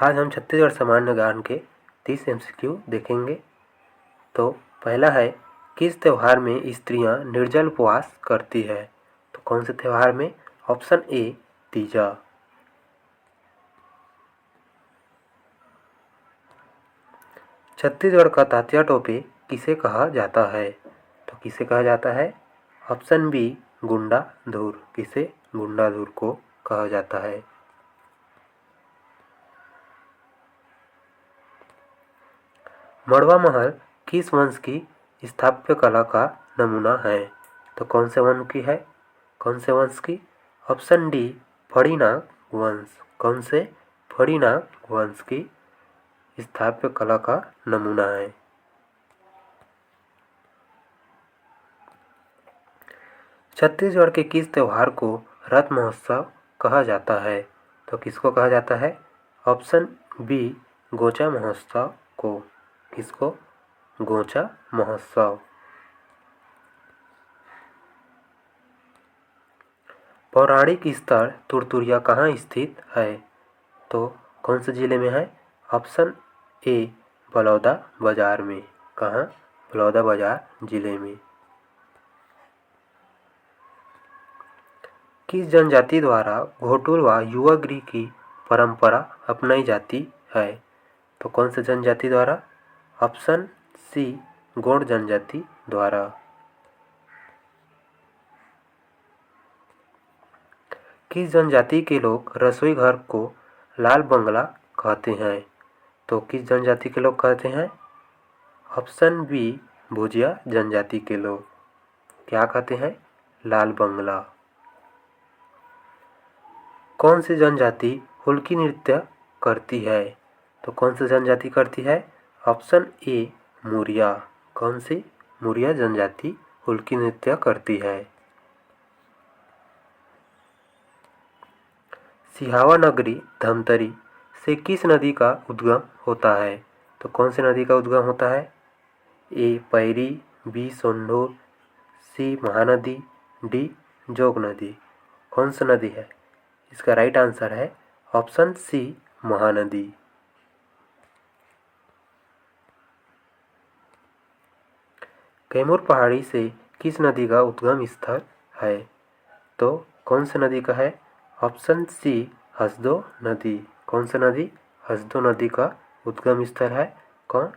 आज हम छत्तीसगढ़ सामान्य ज्ञान के 30 MCQ देखेंगे। तो पहला है, किस त्यौहार में स्त्रियां निर्जल उपवास करती है? तो कौन से त्यौहार में? ऑप्शन ए तीजा। छत्तीसगढ़ का तात्या टोपे किसे कहा जाता है? तो किसे कहा जाता है? ऑप्शन बी गुंडा धूर। किसे? गुंडा धूर को कहा जाता है। मड़वा महल किस वंश की स्थापत्य कला का नमूना है? तो कौन से वंश की है? कौन से वंश की? ऑप्शन डी फड़ीनाग वंश। कौन से? फड़ीनाग वंश की स्थापत्य कला का नमूना है। छत्तीसगढ़ के किस त्यौहार को रथ महोत्सव कहा जाता है? तो किसको कहा जाता है? ऑप्शन बी गोचा महोत्सव को। किसको? गोचा महोत्सव। पौराणिक स्थल तुरतुरिया कहाँ स्थित है? तो कौन से जिले में है? ऑप्शन ए बलौदा बाजार में। कहाँ? बलौदा बाजार जिले में। किस जनजाति द्वारा घोटुल व युवा गृह की परंपरा अपनाई जाती है? तो कौन से जनजाति द्वारा? ऑप्शन सी गोंड जनजाति द्वारा। किस जनजाति के लोग रसोई घर को लाल बंगला कहते हैं? तो किस जनजाति के लोग कहते हैं? ऑप्शन बी भुजिया जनजाति के लोग। क्या कहते हैं? लाल बंगला। कौन सी जनजाति हुल्की नृत्य करती है? तो कौन सी जनजाति करती है? Option A Muria. कौन सी? मुरिया जनजाति हुल्की नृत्य करती है। सिहावा नगरी धमतरी से किस नदी का उद्गम होता है? तो कौन सी नदी का उद्गम होता है? ए पैरी, बी सोंढूर, सी महानदी, डी जोग नदी। कौन सी नदी है? इसका राइट आंसर है ऑप्शन सी महानदी। कैमूर पहाड़ी से किस नदी का उद्गम स्थल है? तो कौन सी नदी का है? ऑप्शन सी हसदो नदी। कौन सी नदी? हसदो नदी का उद्गम स्थल है कौन?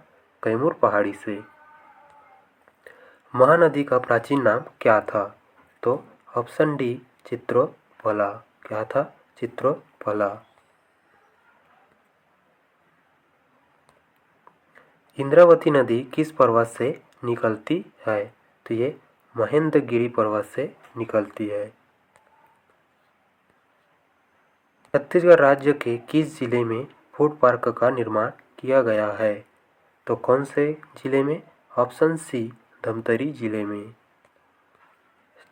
कैमूर पहाड़ी से। महानदी का प्राचीन नाम क्या था? तो ऑप्शन डी चित्रोपला। क्या था? चित्रोपला। इंद्रावती नदी किस पर्वत से निकलती है? तो ये महेंद्रगिरी पर्वत से निकलती है। छत्तीसगढ़ राज्य के किस जिले में फूड पार्क का निर्माण किया गया है? तो कौन से जिले में? ऑप्शन सी धमतरी जिले में।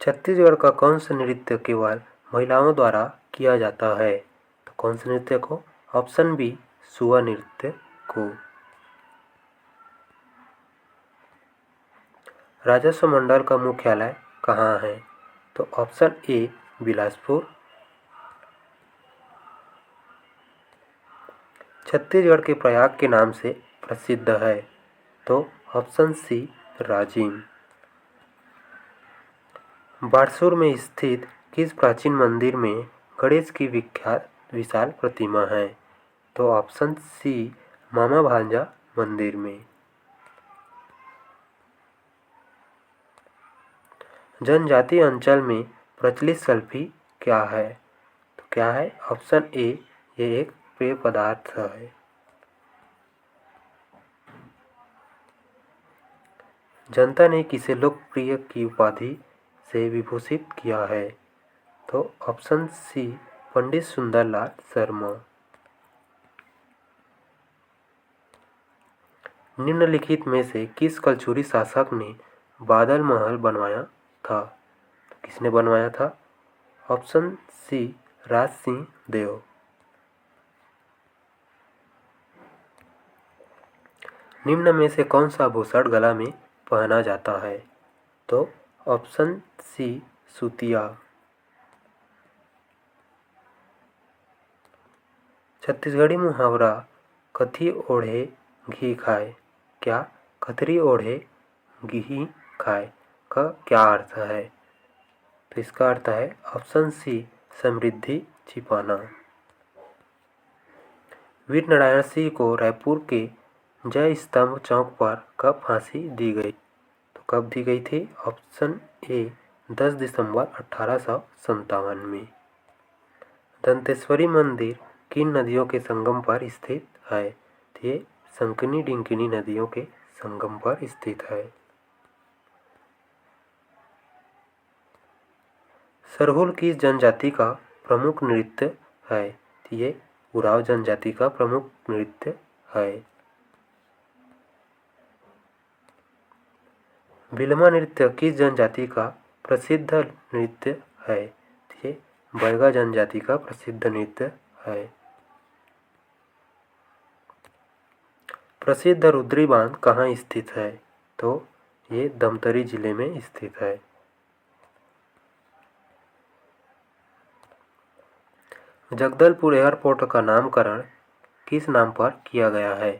छत्तीसगढ़ का कौन सा नृत्य केवल महिलाओं द्वारा किया जाता है? तो कौन से नृत्य को? ऑप्शन बी सुआ नृत्य को। राजस्व मंडल का मुख्यालय कहाँ है? तो ऑप्शन ए बिलासपुर। छत्तीसगढ़ के प्रयाग के नाम से प्रसिद्ध है? तो ऑप्शन सी राजिम। बारसूर में स्थित किस प्राचीन मंदिर में गणेश की विख्यात विशाल प्रतिमा है? तो ऑप्शन सी मामा भांजा मंदिर में। जनजाति अंचल में प्रचलित सल्फी क्या है? तो क्या है? ऑप्शन ए ये एक पेय पदार्थ है। जनता ने किसे लोकप्रिय की उपाधि से विभूषित किया है? तो ऑप्शन सी पंडित सुंदरलाल शर्मा। निम्नलिखित में से किस कलचुरी शासक ने बादल महल बनवाया था? तो किसने बनवाया था? ऑप्शन सी राज सिंह देव। निम्न में से कौन सा आभूषण गला में पहना जाता है? तो ऑप्शन सी सुतिया। छत्तीसगढ़ी मुहावरा कथी ओढ़े घी खाए, क्या खतरी ओढ़े घी खाए का क्या अर्थ है? तो इसका अर्थ है ऑप्शन सी, समृद्धि छिपाना। वीर नारायण सिंह को रायपुर के जय स्तंभ चौक पर कब फांसी दी गई? तो कब दी गई थी? ऑप्शन ए 10 दिसंबर 1857 में। दंतेश्वरी मंदिर किन नदियों के संगम पर स्थित है? तो ये संकनी डिंकिनी नदियों के संगम पर स्थित है। सरहुल किस जनजाति का प्रमुख नृत्य है? तो ये उरांव जनजाति का प्रमुख नृत्य है। बिलमा नृत्य किस जनजाति का प्रसिद्ध नृत्य है? तो ये बैगा जनजाति का प्रसिद्ध नृत्य है। प्रसिद्ध रुद्री बांध कहाँ स्थित है? तो ये धमतरी जिले में स्थित है। जगदलपुर एयरपोर्ट का नामकरण किस नाम पर किया गया है?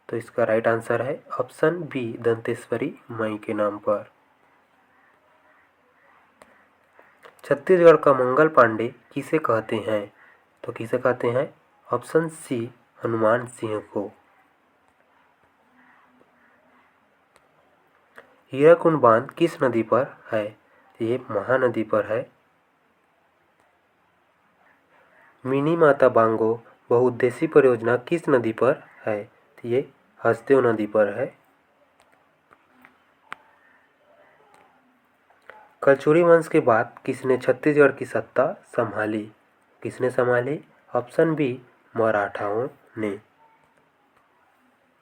तो इसका राइट आंसर है ऑप्शन बी, दंतेश्वरी माई के नाम पर। छत्तीसगढ़ का मंगल पांडे किसे कहते हैं? तो किसे कहते हैं? ऑप्शन सी, हनुमान सिंह को। हीराकुंड बांध किस नदी पर है? ये महानदी पर है। मिनी माता बांगो बहुउद्देशीय परियोजना किस नदी पर है? तो ये हसदेव नदी पर है। कलचुरी वंश के बाद किसने छत्तीसगढ़ की सत्ता संभाली? किसने संभाली? ऑप्शन बी, मराठाओं ने।